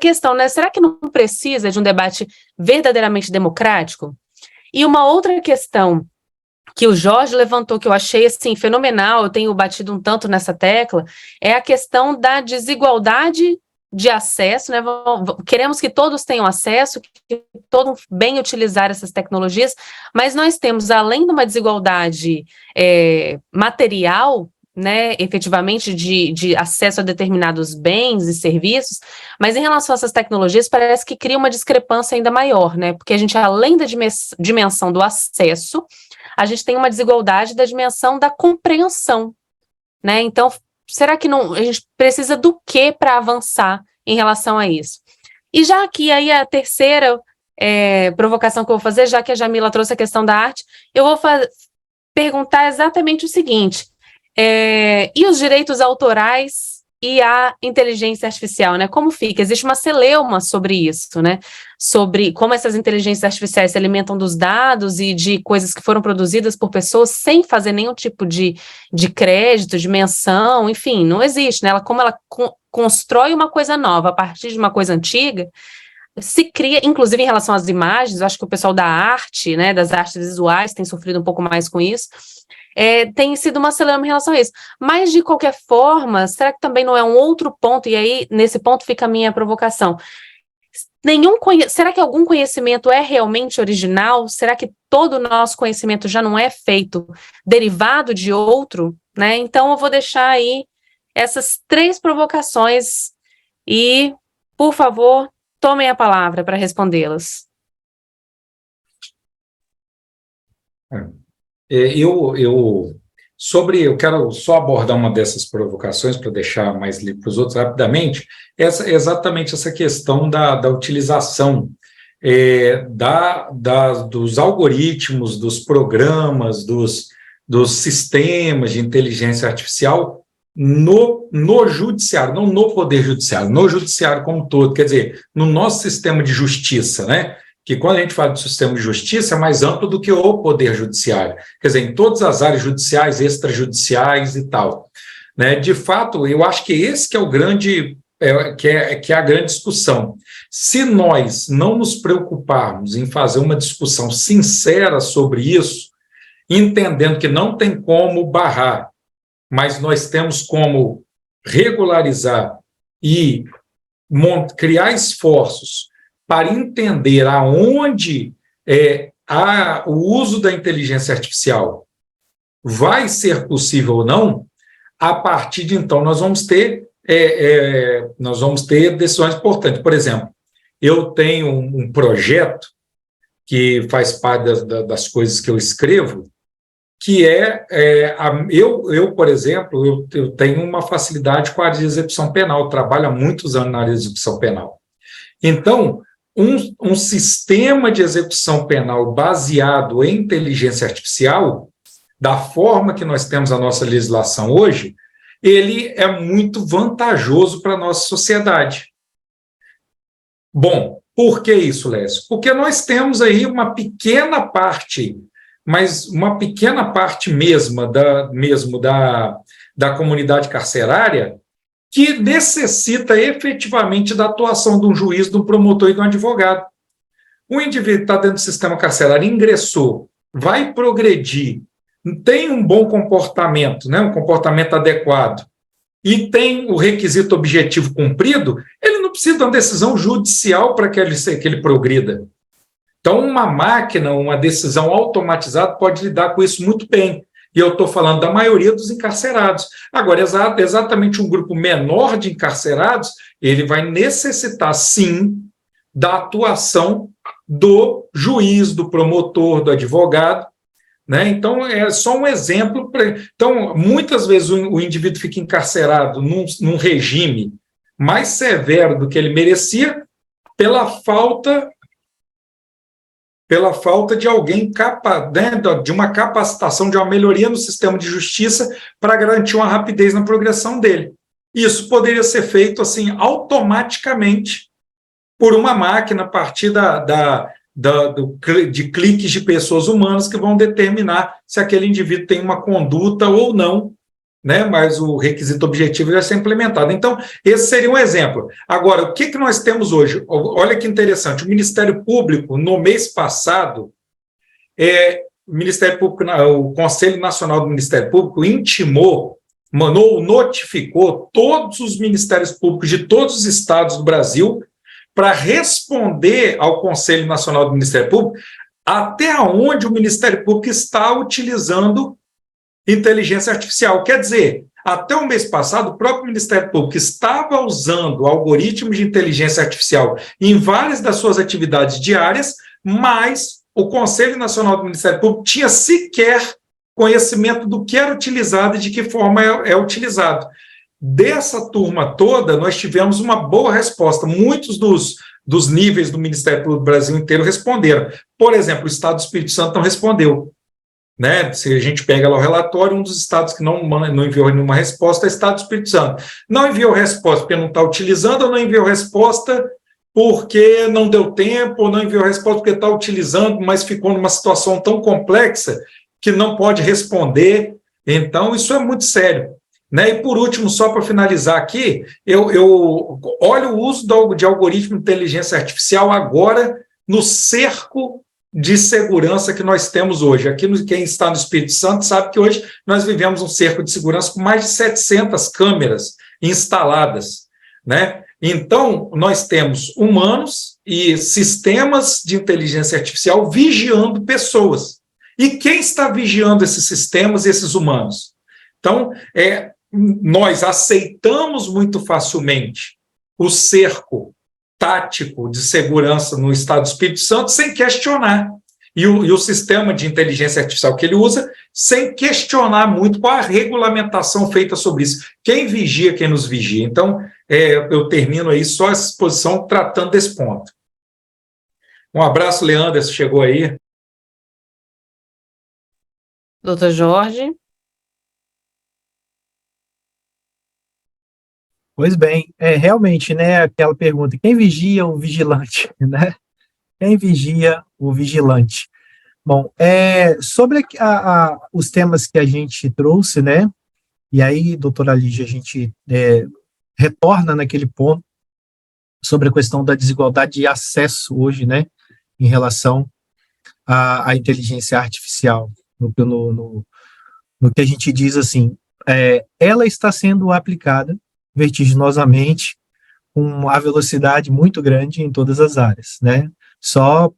questão, né? Será que não precisa de um debate verdadeiramente democrático? E uma outra questão que o Jorge levantou, que eu achei assim fenomenal, eu tenho batido um tanto nessa tecla, é a questão da desigualdade de acesso, né? Queremos que todos tenham acesso, que todos bem utilizar essas tecnologias, mas nós temos, além de uma desigualdade material, né, efetivamente de acesso a determinados bens e serviços, mas em relação a essas tecnologias parece que cria uma discrepância ainda maior, né? Porque a gente, além da dimensão do acesso, a gente tem uma desigualdade da dimensão da compreensão, né? Então, será que a gente precisa do que para avançar em relação a isso? E já que aí a terceira provocação que eu vou fazer, já que a Jamila trouxe a questão da arte, eu vou perguntar exatamente o seguinte: e os direitos autorais e a inteligência artificial, né? Como fica? Existe uma celeuma sobre isso, né? Sobre como essas inteligências artificiais se alimentam dos dados e de coisas que foram produzidas por pessoas sem fazer nenhum tipo de crédito, de menção, enfim, não existe, né? Como ela constrói uma coisa nova a partir de uma coisa antiga, se cria, inclusive em relação às imagens, eu acho que o pessoal da arte, né, das artes visuais tem sofrido um pouco mais com isso, tem sido uma celeuma em relação a isso. Mas, de qualquer forma, será que também não é um outro ponto, e aí, nesse ponto fica a minha provocação, será que algum conhecimento é realmente original? Será que todo o nosso conhecimento já não é feito derivado de outro? Né? Então, eu vou deixar aí essas 3 provocações e, por favor, tomem a palavra para respondê-las.
Eu quero só abordar uma dessas provocações para deixar mais livre para os outros rapidamente, exatamente essa questão da utilização dos algoritmos, dos programas, dos sistemas de inteligência artificial no judiciário, não no poder judiciário, no judiciário como um todo, quer dizer, no nosso sistema de justiça, né? Que quando a gente fala de sistema de justiça é mais amplo do que o poder judiciário, quer dizer, em todas as áreas judiciais, extrajudiciais e tal. Né? De fato, eu acho que esse que é o grande, que é a grande discussão. Se nós não nos preocuparmos em fazer uma discussão sincera sobre isso, entendendo que não tem como barrar, mas nós temos como regularizar e criar esforços para entender aonde o uso da inteligência artificial vai ser possível ou não, a partir de então nós vamos ter decisões importantes. Por exemplo, eu tenho um projeto que faz parte das coisas que eu escrevo, que por exemplo, eu tenho uma facilidade com a área de execução penal, trabalho há muitos anos na área de execução penal. Então, um sistema de execução penal baseado em inteligência artificial, da forma que nós temos a nossa legislação hoje, ele é muito vantajoso para a nossa sociedade. Bom, por que isso, Lécio? Porque nós temos aí uma pequena parte, mas uma pequena parte mesmo da comunidade carcerária que necessita efetivamente da atuação de um juiz, de um promotor e de um advogado. O indivíduo que está dentro do sistema carcerário, ingressou, vai progredir, tem um bom comportamento, né, um comportamento adequado, e tem o requisito objetivo cumprido, ele não precisa de uma decisão judicial para que ele progrida. Então, uma máquina, uma decisão automatizada pode lidar com isso muito bem. E eu estou falando da maioria dos encarcerados. Agora, exatamente um grupo menor de encarcerados, ele vai necessitar, sim, da atuação do juiz, do promotor, do advogado, né? Então, é só um exemplo. Então, muitas vezes o indivíduo fica encarcerado num regime mais severo do que ele merecia pela falta de alguém né, de uma capacitação, de uma melhoria no sistema de justiça para garantir uma rapidez na progressão dele. Isso poderia ser feito assim automaticamente por uma máquina a partir de cliques de pessoas humanas que vão determinar se aquele indivíduo tem uma conduta ou não, né? Mas o requisito objetivo vai ser implementado. Então, esse seria um exemplo. Agora, o que nós temos hoje? Olha que interessante, o Ministério Público, no mês passado, o Conselho Nacional do Ministério Público notificou todos os ministérios públicos de todos os estados do Brasil para responder ao Conselho Nacional do Ministério Público até onde o Ministério Público está utilizando inteligência artificial. Quer dizer, até o mês passado, o próprio Ministério Público estava usando algoritmos de inteligência artificial em várias das suas atividades diárias, mas o Conselho Nacional do Ministério Público tinha sequer conhecimento do que era utilizado e de que forma é utilizado. Dessa turma toda, nós tivemos uma boa resposta. Muitos dos níveis do Ministério Público do Brasil inteiro responderam. Por exemplo, o Estado do Espírito Santo não respondeu. Né? Se a gente pega lá o relatório, um dos estados que não enviou nenhuma resposta é o Estado do Espírito Santo. Não enviou resposta porque não está utilizando, ou não enviou resposta porque não deu tempo, ou não enviou resposta porque está utilizando, mas ficou numa situação tão complexa que não pode responder. Então, isso é muito sério. Né? E, por último, só para finalizar aqui, eu olho o uso de algoritmo de inteligência artificial agora no cerco de segurança que nós temos hoje. Aqui, quem está no Espírito Santo sabe que hoje nós vivemos um cerco de segurança com mais de 700 câmeras instaladas, né? Então, nós temos humanos e sistemas de inteligência artificial vigiando pessoas. E quem está vigiando esses sistemas e esses humanos? Então, nós aceitamos muito facilmente o cerco tático de segurança no Estado do Espírito Santo sem questionar. E o sistema de inteligência artificial que ele usa, sem questionar muito qual a regulamentação feita sobre isso. Quem vigia, quem nos vigia. Então, eu termino aí só essa exposição tratando desse ponto. Um abraço, Leandro, chegou aí.
Doutor Jorge.
Pois bem, realmente, né, aquela pergunta, quem vigia o vigilante, né? Quem vigia o vigilante? Bom, sobre os temas que a gente trouxe, né, e aí, doutora Lígia, a gente retorna naquele ponto sobre a questão da desigualdade de acesso hoje, né, em relação à inteligência artificial, no que a gente diz assim, ela está sendo aplicada vertiginosamente, com a velocidade muito grande em todas as áreas, né? Só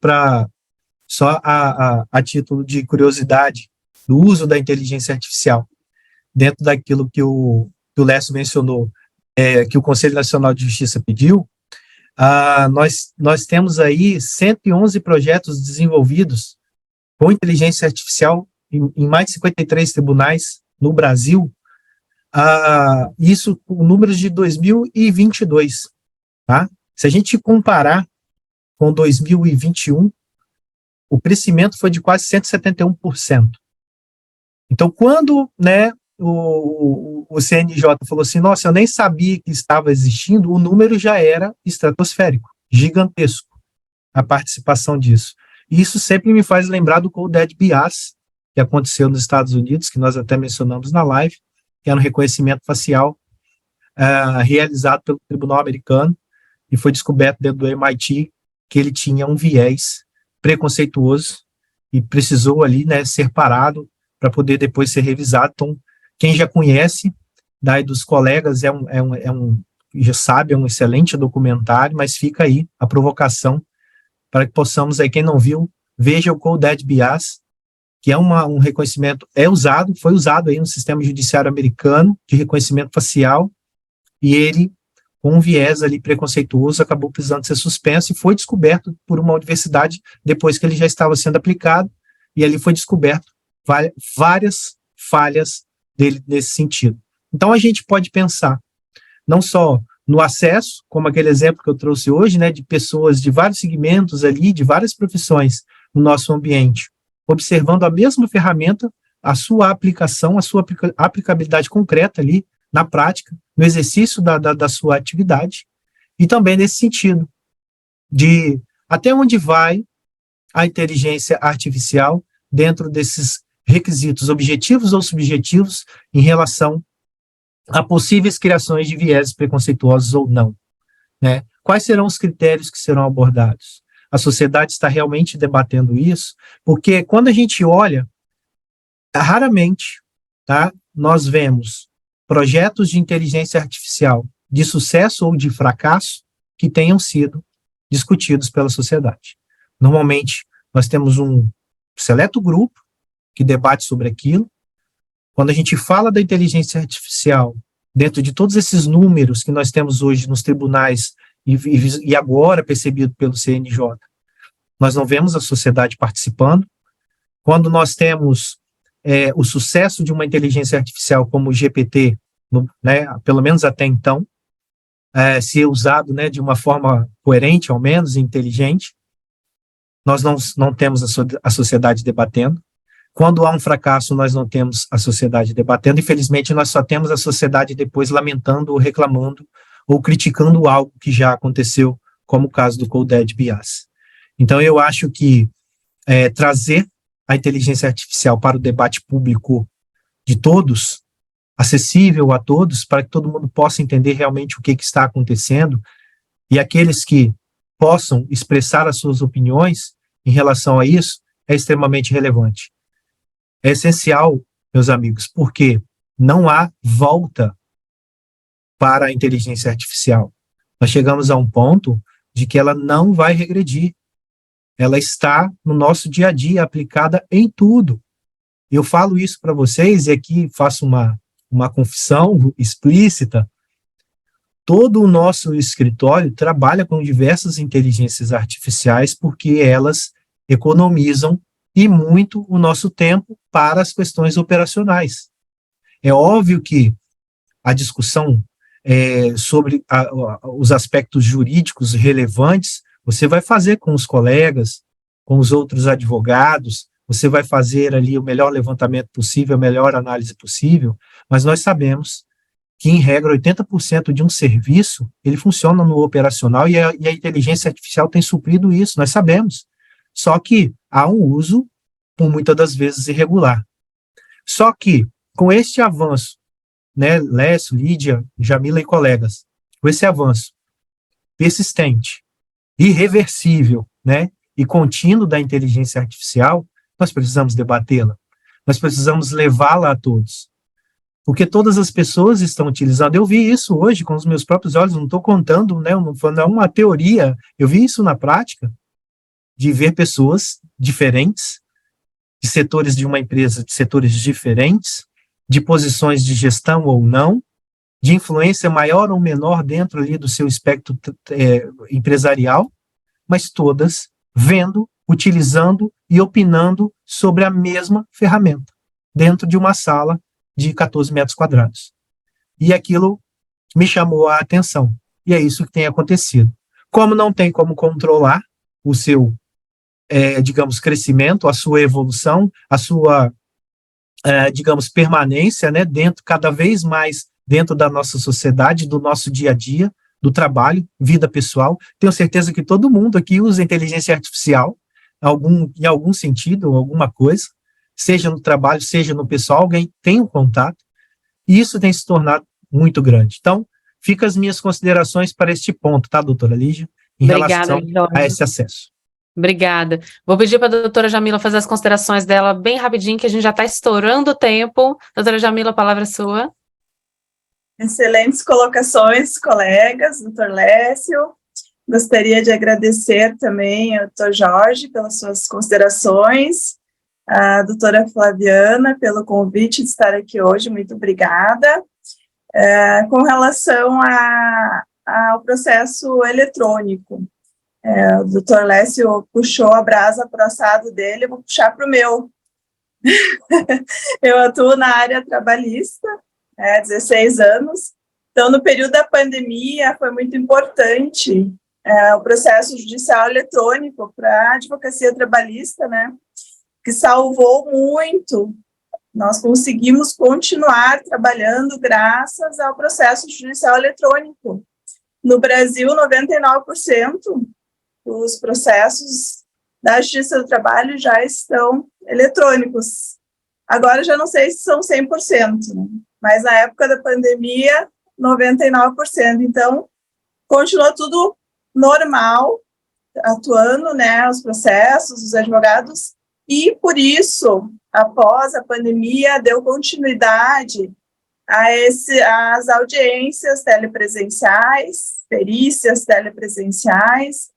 a título de curiosidade do uso da inteligência artificial, dentro daquilo que o Lécio mencionou, que o Conselho Nacional de Justiça pediu, nós temos aí 111 projetos desenvolvidos com inteligência artificial em mais de 53 tribunais no Brasil, isso com números de 2022, tá? Se a gente comparar com 2021, o crescimento foi de quase 171%. Então, quando, né, o CNJ falou assim, nossa, eu nem sabia que estava existindo, o número já era estratosférico, gigantesco, a participação disso. E isso sempre me faz lembrar do Coded Bias, que aconteceu nos Estados Unidos, que nós até mencionamos na live, que era um reconhecimento facial realizado pelo Tribunal Americano, e foi descoberto dentro do MIT que ele tinha um viés preconceituoso e precisou ali, né, ser parado para poder depois ser revisado. Então, quem já conhece, daí dos colegas, já sabe, é um excelente documentário, mas fica aí a provocação para que possamos, aí quem não viu, veja o Coded Bias, que é um reconhecimento, foi usado aí no sistema judiciário americano de reconhecimento facial, e ele, com um viés ali preconceituoso, acabou precisando ser suspenso e foi descoberto por uma universidade depois que ele já estava sendo aplicado, e ali foi descoberto várias falhas dele nesse sentido. Então, a gente pode pensar não só no acesso, como aquele exemplo que eu trouxe hoje, né, de pessoas de vários segmentos ali, de várias profissões no nosso ambiente, observando a mesma ferramenta, a sua aplicação, a sua aplicabilidade concreta ali, na prática, no exercício da sua atividade, e também nesse sentido, de até onde vai a inteligência artificial dentro desses requisitos objetivos ou subjetivos em relação a possíveis criações de vieses preconceituosos ou não, né? Quais serão os critérios que serão abordados? A sociedade está realmente debatendo isso, porque quando a gente olha, raramente, tá, nós vemos projetos de inteligência artificial de sucesso ou de fracasso que tenham sido discutidos pela sociedade. Normalmente, nós temos um seleto grupo que debate sobre aquilo. Quando a gente fala da inteligência artificial, dentro de todos esses números que nós temos hoje nos tribunais e agora percebido pelo CNJ, nós não vemos a sociedade participando. Quando nós temos o sucesso de uma inteligência artificial como o GPT, né, pelo menos até então, ser usado, né, de uma forma coerente, ao menos, inteligente, nós não temos a sociedade debatendo. Quando há um fracasso, nós não temos a sociedade debatendo. Infelizmente, nós só temos a sociedade depois lamentando ou reclamando ou criticando algo que já aconteceu, como o caso do Coded Bias. Então, eu acho que trazer a inteligência artificial para o debate público de todos, acessível a todos, para que todo mundo possa entender realmente o que está acontecendo, e aqueles que possam expressar as suas opiniões em relação a isso, é extremamente relevante. É essencial, meus amigos, porque não há volta para a inteligência artificial. Nós chegamos a um ponto de que ela não vai regredir. Ela está no nosso dia a dia, aplicada em tudo. Eu falo isso para vocês, e aqui faço uma confissão explícita. Todo o nosso escritório trabalha com diversas inteligências artificiais porque elas economizam e muito o nosso tempo para as questões operacionais. É óbvio que a discussão sobre os aspectos jurídicos relevantes, você vai fazer com os colegas, com os outros advogados, você vai fazer ali o melhor levantamento possível, a melhor análise possível, mas nós sabemos que, em regra, 80% de um serviço, ele funciona no operacional e a inteligência artificial tem suprido isso, nós sabemos. Só que há um uso, por muitas das vezes, irregular. Só que, com este avanço, né, Lécio, Lídia, Jamila e colegas, com esse avanço persistente, irreversível, né, e contínuo da inteligência artificial, nós precisamos debatê-la, nós precisamos levá-la a todos. Porque todas as pessoas estão utilizando. Eu vi isso hoje com os meus próprios olhos, não estou contando, né, não é uma teoria, eu vi isso na prática, de ver pessoas diferentes, de setores de uma empresa, de setores diferentes, de posições de gestão ou não, de influência maior ou menor dentro ali do seu espectro empresarial, mas todas vendo, utilizando e opinando sobre a mesma ferramenta, dentro de uma sala de 14 metros quadrados. E aquilo me chamou a atenção. E é isso que tem acontecido. Como não tem como controlar o seu, digamos, crescimento, a sua evolução, a sua, digamos, permanência, né, cada vez mais dentro da nossa sociedade, do nosso dia a dia, do trabalho, vida pessoal. Tenho certeza que todo mundo aqui usa inteligência artificial, em algum sentido, alguma coisa, seja no trabalho, seja no pessoal, alguém tem um contato, e isso tem se tornado muito grande. Então, fica as minhas considerações para este ponto, tá, doutora Lígia, em relação a esse acesso.
Obrigada. Vou pedir para a doutora Jamila fazer as considerações dela bem rapidinho, que a gente já está estourando o tempo. Doutora Jamila, a palavra é sua.
Excelentes colocações, colegas, doutor Lécio. Gostaria de agradecer também ao doutor Jorge pelas suas considerações, a doutora Flaviana pelo convite de estar aqui hoje, muito obrigada. Com relação ao processo eletrônico, o doutor Lécio puxou a brasa para o assado dele, eu vou puxar para o meu. Eu atuo na área trabalhista, 16 anos, então no período da pandemia foi muito importante o processo judicial eletrônico para a advocacia trabalhista, né, que salvou muito. Nós conseguimos continuar trabalhando graças ao processo judicial eletrônico. No Brasil, 99% dos processos da Justiça do Trabalho já estão eletrônicos. Agora, já não sei se são 100%, né? Mas na época da pandemia, 99%. Então, continuou tudo normal, atuando, né, os processos, os advogados, e por isso, após a pandemia, deu continuidade às audiências telepresenciais, perícias telepresenciais,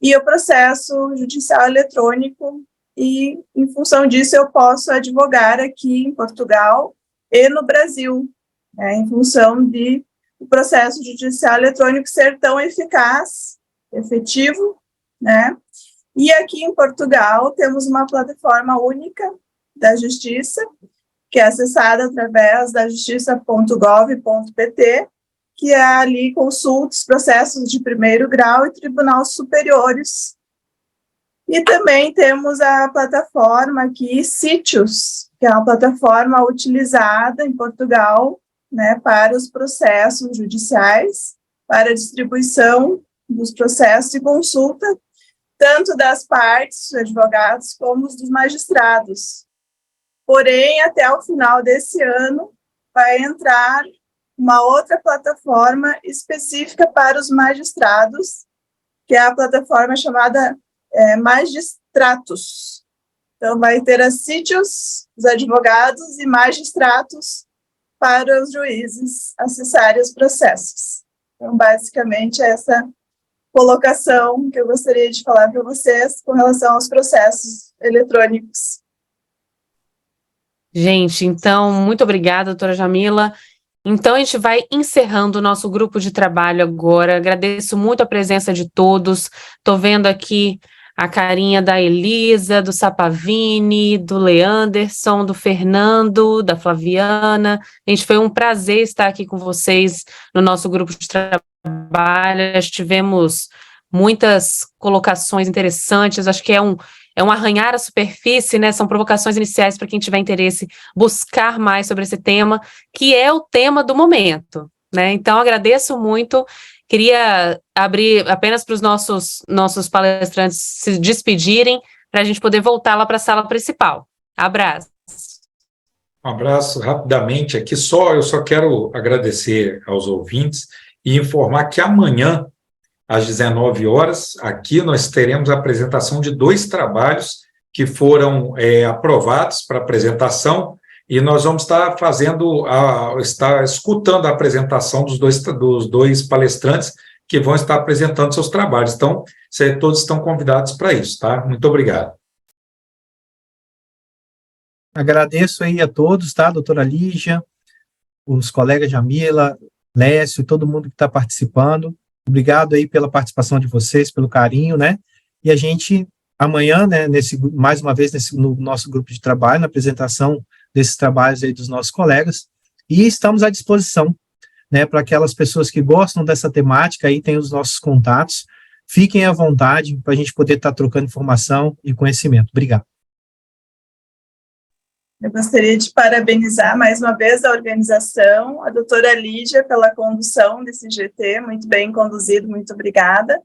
e o processo judicial eletrônico, e em função disso eu posso advogar aqui em Portugal e no Brasil, em função de o processo judicial eletrônico ser tão eficaz, efetivo, né? E aqui em Portugal temos uma plataforma única da Justiça, que é acessada através da justiça.gov.pt, que é ali consulta os processos de primeiro grau e tribunais superiores. E também temos a plataforma aqui, Sítios, que é uma plataforma utilizada em Portugal, né, para os processos judiciais, para a distribuição dos processos e consulta, tanto das partes, dos advogados, como dos magistrados. Porém, até o final desse ano, vai entrar uma outra plataforma específica para os magistrados, que é a plataforma chamada Magistratus. Então, vai ter as sítios, os advogados e magistratos para os juízes acessarem os processos. Então, basicamente, essa colocação que eu gostaria de falar para vocês com relação aos processos eletrônicos.
Gente, então, muito obrigada, doutora Jamila. Então, a gente vai encerrando o nosso grupo de trabalho agora. Agradeço muito a presença de todos. Estou vendo aqui a carinha da Elisa, do Sapavini, do Leanderson, do Fernando, da Flaviana. Gente, foi um prazer estar aqui com vocês no nosso grupo de trabalho. Tivemos muitas colocações interessantes. Acho que é um arranhar a superfície, né? São provocações iniciais para quem tiver interesse buscar mais sobre esse tema, que é o tema do momento, né? Então, agradeço muito. Queria abrir apenas para os nossos palestrantes se despedirem, para a gente poder voltar lá para a sala principal. Abraço.
Um abraço rapidamente aqui. Eu só quero agradecer aos ouvintes e informar que amanhã, às 19 horas, aqui nós teremos a apresentação de 2 trabalhos que foram aprovados para apresentação, e nós vamos estar escutando a apresentação dos dois palestrantes que vão estar apresentando seus trabalhos. Então, todos estão convidados para isso, tá? Muito obrigado.
Agradeço aí a todos, tá, doutora Lígia, os colegas Jamila, Lécio, todo mundo que está participando. Obrigado aí pela participação de vocês, pelo carinho, né? E a gente, amanhã, né, mais uma vez, no nosso grupo de trabalho, na apresentação desses trabalhos aí dos nossos colegas, e estamos à disposição, né, para aquelas pessoas que gostam dessa temática, aí tem os nossos contatos, fiquem à vontade para a gente poder estar trocando informação e conhecimento. Obrigado.
Eu gostaria de parabenizar mais uma vez a organização, a doutora Lígia pela condução desse GT, muito bem conduzido, muito obrigada.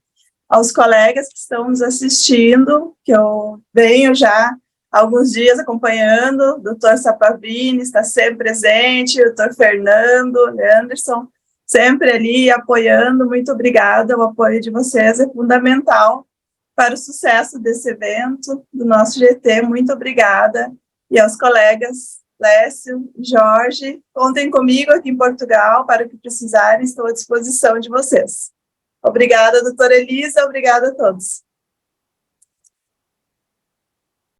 Aos colegas que estão nos assistindo, que eu venho já há alguns dias acompanhando, o doutor Sapavini está sempre presente, o doutor Fernando, Leanderson, sempre ali apoiando, muito obrigada, o apoio de vocês é fundamental para o sucesso desse evento, do nosso GT, muito obrigada. E aos colegas, Lécio, Jorge, contem comigo aqui em Portugal para o que precisarem, estou à disposição de vocês. Obrigada, doutora Elisa, obrigada a todos.